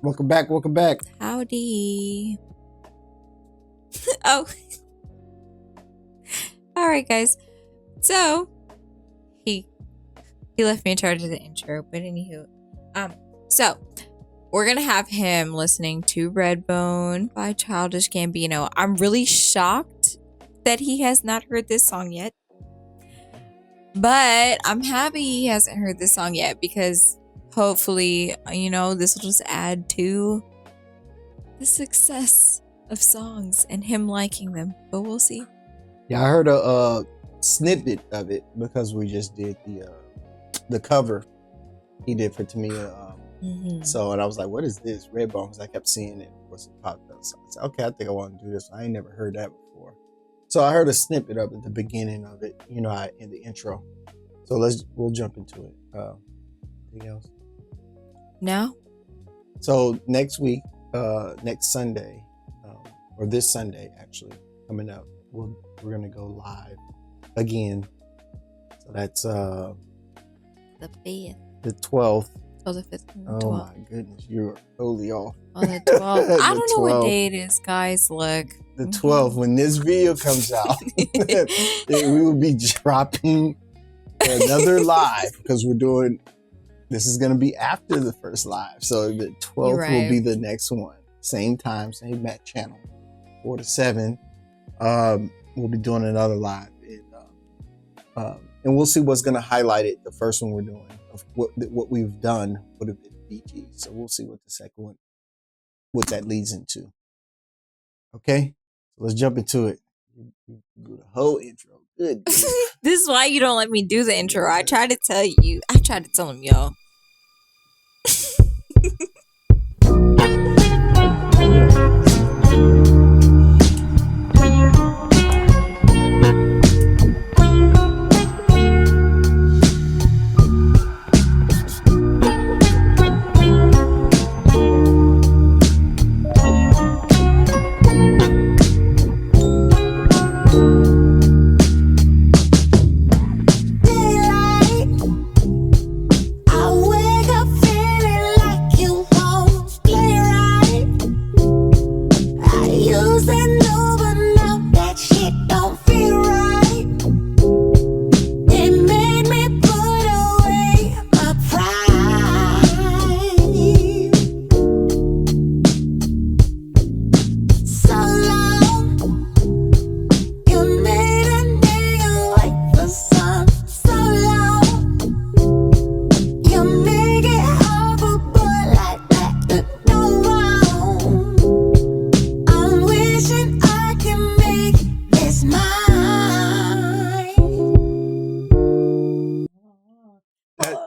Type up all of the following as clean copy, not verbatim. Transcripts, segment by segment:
Welcome back. Welcome back. Howdy. Oh. All right, guys. So he left me in charge of the intro, but anywho, so we're gonna have him listening to Redbone by Childish Gambino. I'm really shocked that he has not heard this song yet, but I'm happy he hasn't heard this song yet because hopefully, this will just add to the success of songs and him liking them. But we'll see. Yeah, I heard a snippet of it because we just did the cover he did for Tamia. So, and I was like, what is this? Redbone, because I kept seeing it. What's it popped up? So I said, okay, I think I want to do this. I ain't never heard that before. So I heard a snippet of it at the beginning of it, in the intro. So we'll jump into it. Anything else? No. So next week, next Sunday, or this Sunday actually, coming up, we're gonna go live again. So that's the 5th. The 12th. Oh, the 5th and the 12th. Oh my goodness, you're totally off. Oh, the 12th. I don't know what day it is, guys. Look. The 12th, when this video comes out, we will be dropping another live because this is going to be after the first live. So the 12th will be the next one. Same time, same Matt channel, 4 to 7. We'll be doing another live. And we'll see what's going to highlight it. The first one we're doing, of what we've done would have been BG. So we'll see what the second one, what that leads into. Okay, so let's jump into it. Do the whole intro. Good. This is why you don't let me do the intro. I tried to tell you. I tried to tell him, y'all.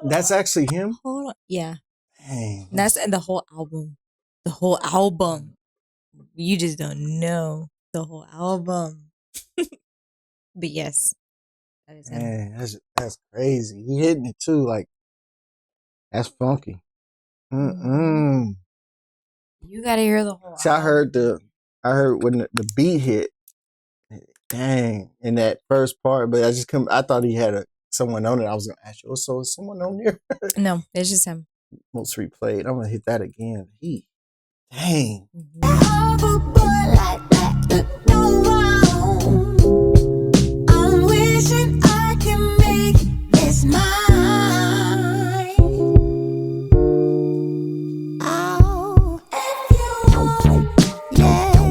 That's actually him? Hold on. Yeah. Dang. That's the whole album. The whole album. You just don't know the whole album. But yes. That is him. Man, that's crazy. He hitting it too. Like, that's funky. You gotta hear the whole See, album. I heard when the beat hit. Dang. In that first part, but I thought he had someone on it. I was gonna ask you, so is someone on there? No, it's just him. Most replayed. I'm gonna hit that again. Dang. I'm wishing I can make this mine. Oh, if you want, yeah.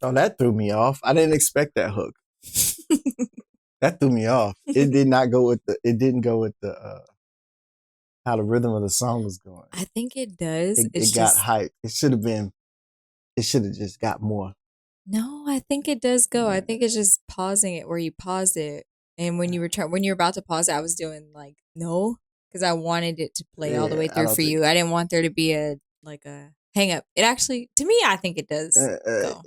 Oh, that threw me off. I didn't expect that hook. That threw me off. It didn't go with the how the rhythm of the song was going. I think it does. It got hyped. It should have just got more. No, I think it does go. I think it's just pausing it where you pause it. And when you're about to pause it, I was doing like no, because I wanted it to play all the way through for you. I didn't want there to be a hang up. It actually, to me, I think it does go.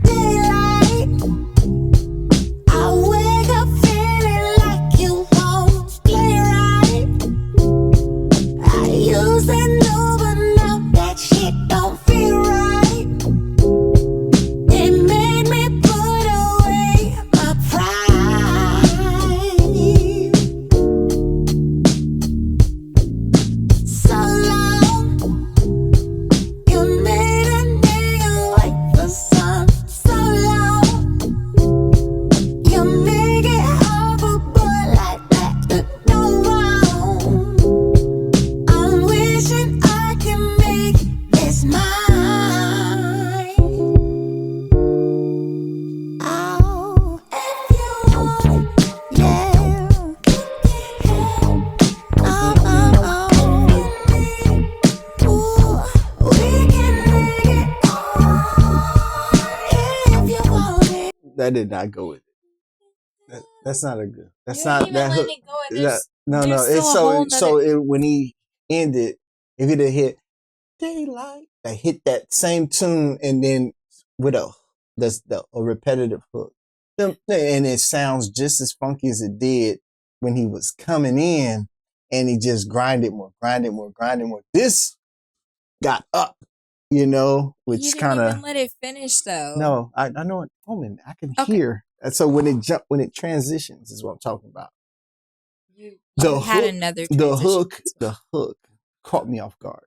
Daylight. I wake up feeling like you won't play right. I used to know, but now that shit don't feel right. It made me put away my pride. That did not go with it. That's not a good. That's You not didn't even that let hook. it go. And there's No. still It's a whole when he ended, if it had hit daylight, I hit that same tune and then with a repetitive hook, and it sounds just as funky as it did when he was coming in, and he just grinded more. This got up, which you didn't kind of even let it finish though. no. I know it. I can Okay. hear. And so when it transitions is what I'm talking about. You The had hook, another the hook caught me off guard.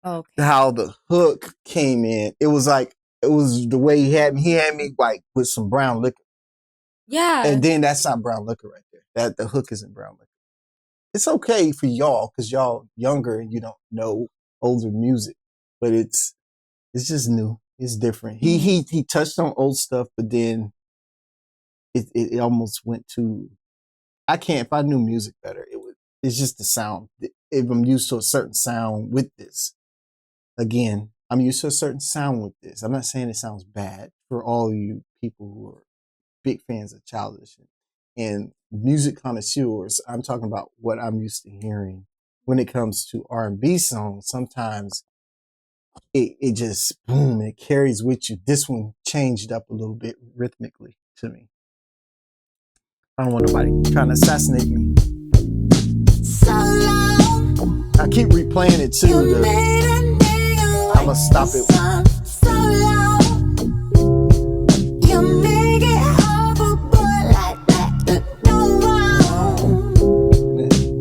Okay. How the hook came in, it was the way he had me like with some brown liquor. Yeah. And then that's not brown liquor right there. That the hook isn't brown liquor. It's okay for y'all because y'all younger and you don't know older music, but it's just new. It's different. Mm-hmm. He touched on old stuff, but then it almost went to. I can't. If I knew music better, it's just the sound. If I'm used to a certain sound with this, again, I'm used to a certain sound with this. I'm not saying it sounds bad for all you people who are big fans of Childish and music connoisseurs. I'm talking about what I'm used to hearing when it comes to R&B songs. Sometimes it just boom, it carries with you. This one changed up a little bit rhythmically to me. I don't want nobody trying to assassinate me. So long. I keep replaying it too. I'm gonna stop it. So long. You make it hard for a boy like that to go wrong.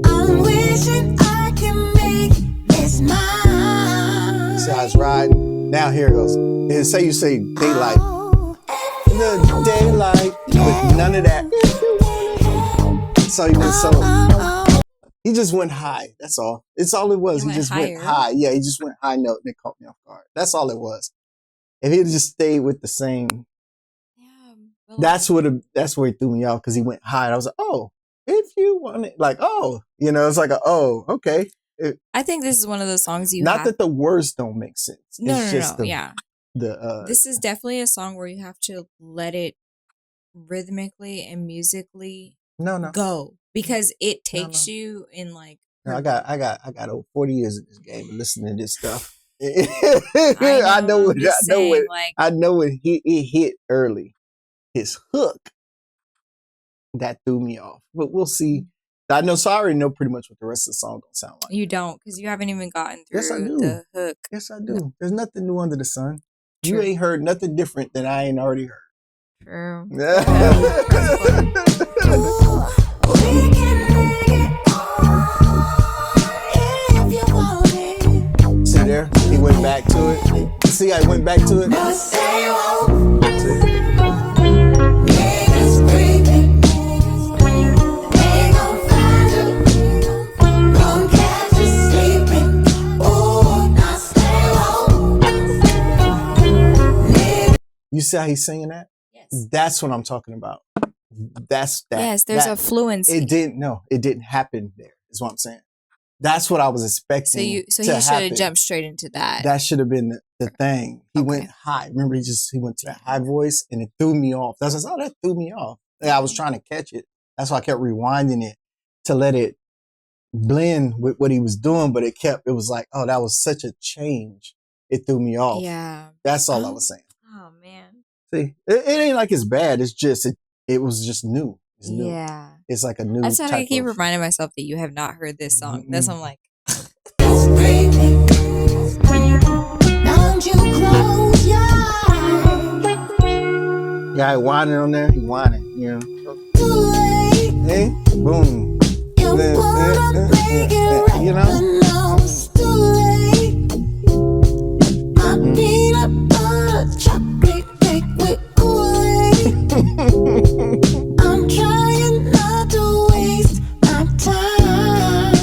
I'm wishing I can make this mine. See how it's riding? Now here it goes. And say you say daylight. The daylight with none of that. So he just went high. That's all. It's all it was. He just went high. Yeah, he just went high note and it caught me off guard. That's all it was. If he had just stayed with the same, that's where he threw me off because he went high. And I was like, oh, if you want it, like, oh, it's like okay. I think this is one of those songs that the words don't make sense. No, it's no, just no. Yeah. This is definitely a song where you have to let it rhythmically and musically go because it takes you in like. I got over 40 years in this game and listening to this stuff. I know it hit early. His hook that threw me off, but we'll see. I know, so I already know pretty much what the rest of the song gonna sound like. You don't, because you haven't even gotten through yes, I do. the hook. Yes, I do. No. There's nothing new under the sun. True. You ain't heard nothing different than I ain't already heard. True. See there? He went back to it. See how he went back to it? You see how he's singing that? Yes. That's what I'm talking about. That's that. Yes, there's a fluency. It didn't happen there, is what I'm saying. That's what I was expecting. So he should have jumped straight into that. That should have been the thing. He went high. Remember, he went to that high voice and it threw me off. That's what that threw me off. I was trying to catch it. That's why I kept rewinding it to let it blend with what he was doing, but it was like, oh, that was such a change. It threw me off. Yeah. That's all I was saying. Oh man. See, it ain't like it's bad. It's just it was just new. It's new. Yeah. It's like a new. That's why I keep reminding myself that you have not heard this song. Mm-hmm. That's why I'm like. Don't you close your eyes. Guy whining on there. He whining. Hey, boom. You wanna make it right, no, it's too late. My peanut butter chocolate cake with Kool-Aid. I'm trying not to waste my time.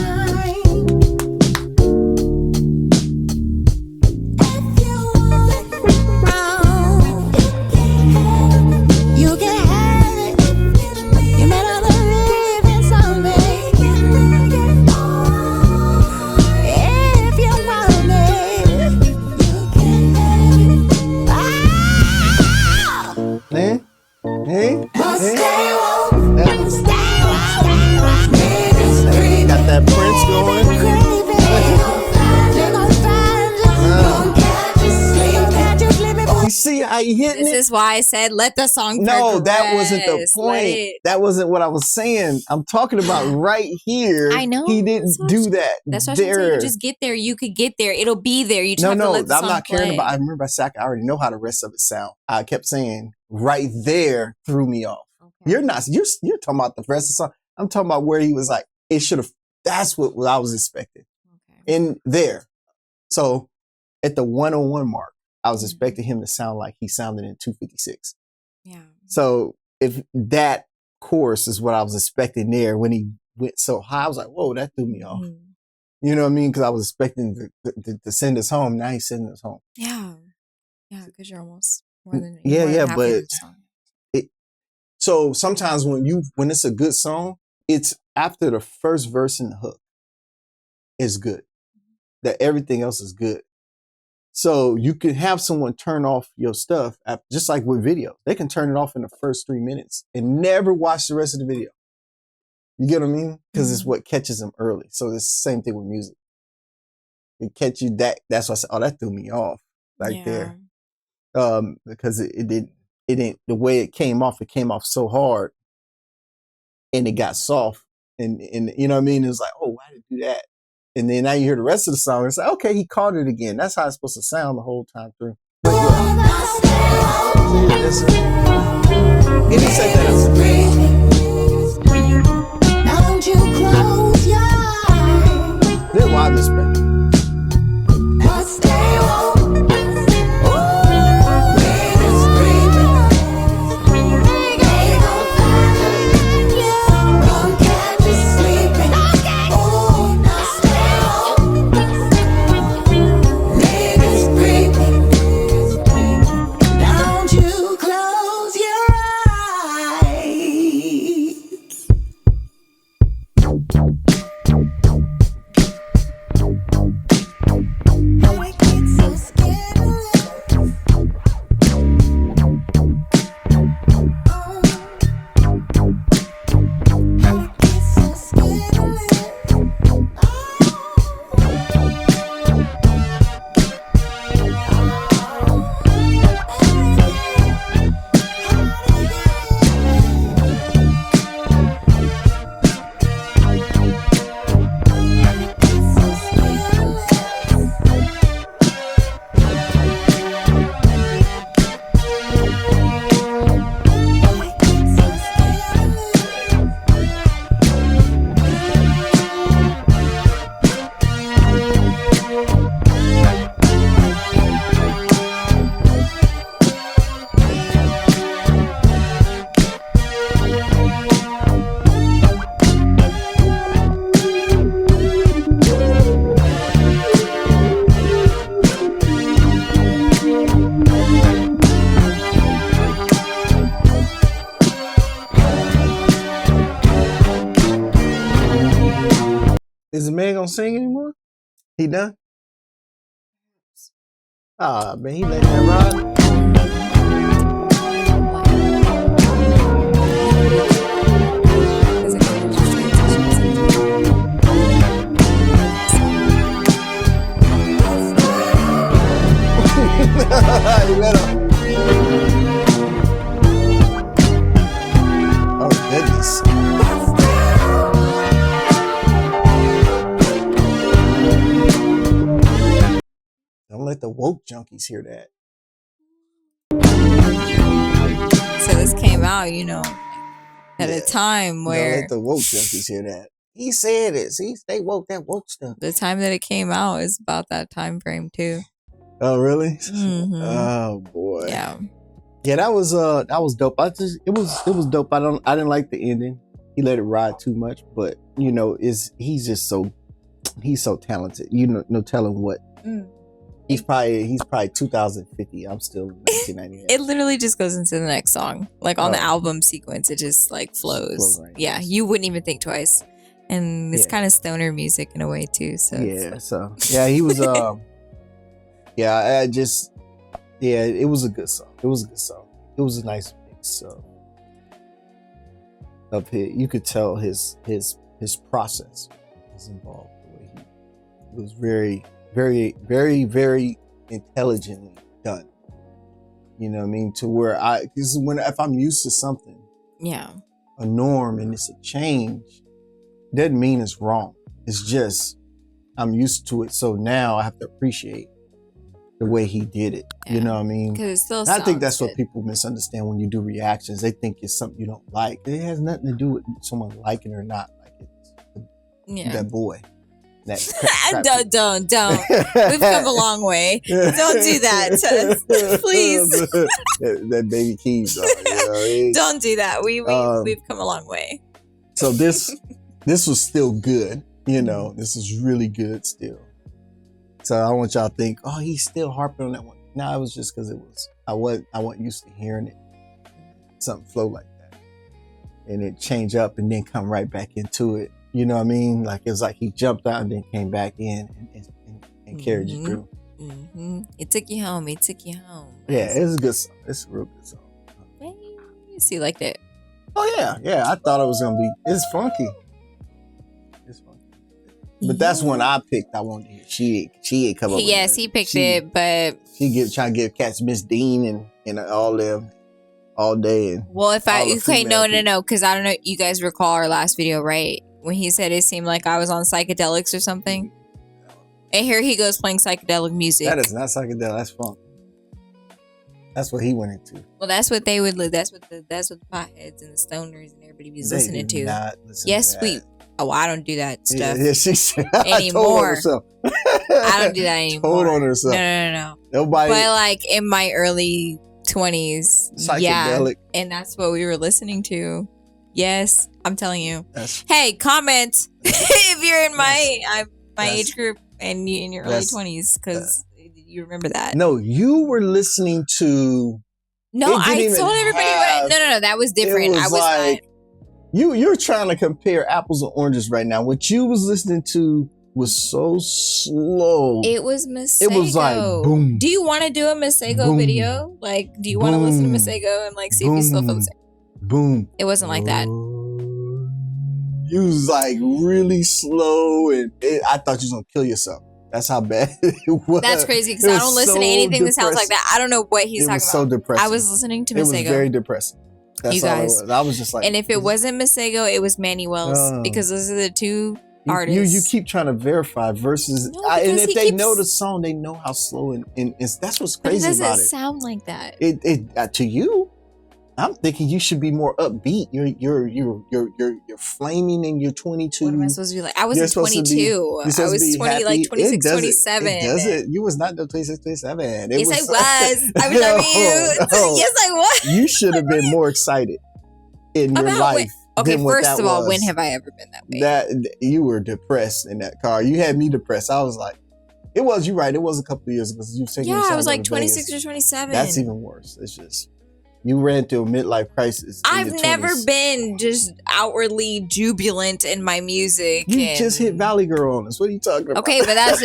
If you want it, you can have it. You better believe it's on. that Prince going. You see how he hitting This it? is why I said let the song No, progress. that wasn't the Let point. it- That wasn't what I was saying. I'm talking about right here. I know. He didn't do that. That's what I'm saying. You just get there. You could get there. It'll be there. You just No, have to let the I'm song not caring play. about. I remember I said I already know how the rest of it sound. I kept saying right there threw me off. Okay. You're not. You're talking about the rest of the song. I'm talking about where he was like, it should have. That's what I was expecting Okay. in there. So at the 101 mark, I was Mhm. expecting him to sound like he sounded in 256. Yeah. So if that chorus is what I was expecting there when he went so high, I was like, whoa, that threw me off. Mhm. You know what I mean? Because I was expecting to send us home. Now he's sending us home. Yeah. Yeah, because you're almost more than Yeah, halfway but through the song. so sometimes when it's a good song, it's after the first verse and the hook is good. That everything else is good. So you can have someone turn off your stuff, just like with video. They can turn it off in the first 3 minutes and never watch the rest of the video. You get what I mean? Because it's what catches them early. So it's the same thing with music. It catch you that's why I said, oh, that threw me off right there. Because it didn't, the way it came off so hard and it got soft. And you know what I mean? It was like, oh, why did it do that? And then now you hear the rest of the song. It's like, okay, he caught it again. That's how it's supposed to sound the whole time through. But yeah. Give me say that. Don't you close your eyes. Then why this baby? But stay woke. Ooh, baby's creeping. They gon' find you. Don't catch you sleeping. Ooh, now stay woke. Baby's creeping. Don't you close your eyes. How we get so scandalous. How we get so scandalous. Is the man gonna sing anymore? He done? Ah, man, he let that ride. He let him. Oh goodness. Don't let the woke junkies hear that. So this came out, at a time Don't where let the woke junkies hear that. He said it. See, they woke that woke stuff. the time that it came out is about that time frame too. Oh really? Mhm. Oh boy. Yeah. Yeah, that was dope. It was dope. I didn't like the ending. He let it ride too much, but he's so talented. No telling what. He's probably 2050. I'm still 1998. It literally just goes into the next song. Like on the album sequence, it just like flows. Right. Yeah, you wouldn't even think twice. And it's kind of stoner music in a way too. So he was it was a good song. It was a good song. It was a nice mix of his. You could tell his process was involved. The way it was very, very, very, very intelligently done. You know what I mean? To where if I'm used to something, Yeah. a norm, and it's a change, doesn't mean it's wrong. It's just I'm used to it, so now I have to appreciate the way he did it. Yeah. You know what I mean? Because it still And I think that's sounds what people misunderstand when you do reactions. They think it's something you don't like. It has nothing to do with someone liking it or not. Like it's that boy. That Don't. We've come a long way. Don't do that, please. that baby Keys. You know what I mean? Don't do that. We've come a long way. So this was still good. You know, this is really good still. So I want y'all to think, oh, he's still harping on that one. No, it was just because I wasn't used to hearing it. Something flow like that. And it change up and then come right back into it. You know what I mean? Like it's like he jumped out and then came back in and carried you through. Mm-hmm. It took you home. Yeah, it's a good song. It's a real good song. Hey, so you liked it? Oh yeah. I thought it was gonna be. It's funky. But that's one I picked. I wanted to hear. She ain't come up with Yes, he picked it, but she trying to give cats Miss Dean and all them all day. And well, no, because I don't know. You guys recall our last video, right? When he said it seemed like I was on psychedelics or something. And here he goes playing psychedelic music. That is not psychedelic. That's funk. That's what he went into. Well, that's what they would. That's what the potheads and the stoners and everybody was listening to. Yes, I don't do that stuff. Yeah, she said anymore. I don't do that anymore. Told on herself. No. Nobody. But like in my early 20s, psychedelic. Yeah, and that's what we were listening to. Yes, I'm telling you. Hey, comment if you're in my age group and you in your early 20s, because you remember that. No, you were listening to. No, I told everybody. No, that was different. I was like. You're trying to compare apples and oranges right now. What you was listening to was so slow. It was Masego. It was like boom. Do you want to do a Masego video? Like, do you want to listen to Masego and like see if you still feel the same? Boom. It wasn't like that. You was like really slow, and I thought you was gonna kill yourself. That's how bad it was. That's crazy because I don't listen to anything that sounds like that. I don't know what he's talking about. It was so depressing. I was listening to Masego. It was very depressing. That's you guys. all it was. I was just like, and if it wasn't Masego, it was Manny Wells because those are the two artists. You keep trying to verify versus, and if they know the song, they know how slow and that's what's crazy about it. It doesn't sound like that. It to you, I'm thinking you should be more upbeat. You're flaming and you're 22. What am I supposed to be like? I wasn't 22. I was 20, like 26, 27. It doesn't. You was not 26, 27. Yes, I was. I was talking to you. No. Yes, I was. You should have been more excited in your life. Okay, first of all, when have I ever been that way? That you were depressed in that car. You had me depressed. I was like, you're right. It was a couple of years ago. You singing. Yeah, I was like 26 or 27. That's even worse. It's just. You ran through a midlife crisis. I've never been just outwardly jubilant in my music. You just hit Valley Girl on us. What are you talking about? Okay, but that's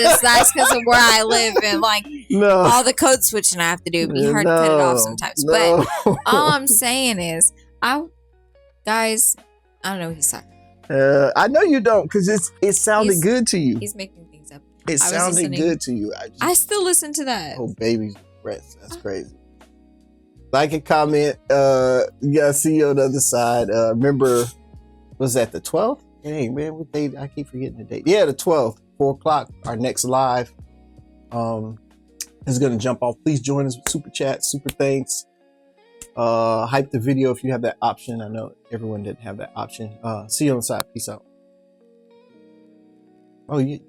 because of where I live and like all the code switching I have to do. It'd be hard to cut it off sometimes. But all I'm saying is, guys, I don't know what he's talking about. I know you don't because it sounded good to you. He's making things up. It sounded good to you. I still listen to that. Oh, baby's breath. That's crazy. Like and comment. You gotta see you on the other side. Remember, was that the 12th? Hey man, what date? I keep forgetting the date. Yeah, the 12th, 4 o'clock. Our next live is gonna jump off. Please join us with super chat, super thanks. Hype the video if you have that option. I know everyone didn't have that option. See you on the side. Peace out. Oh, you.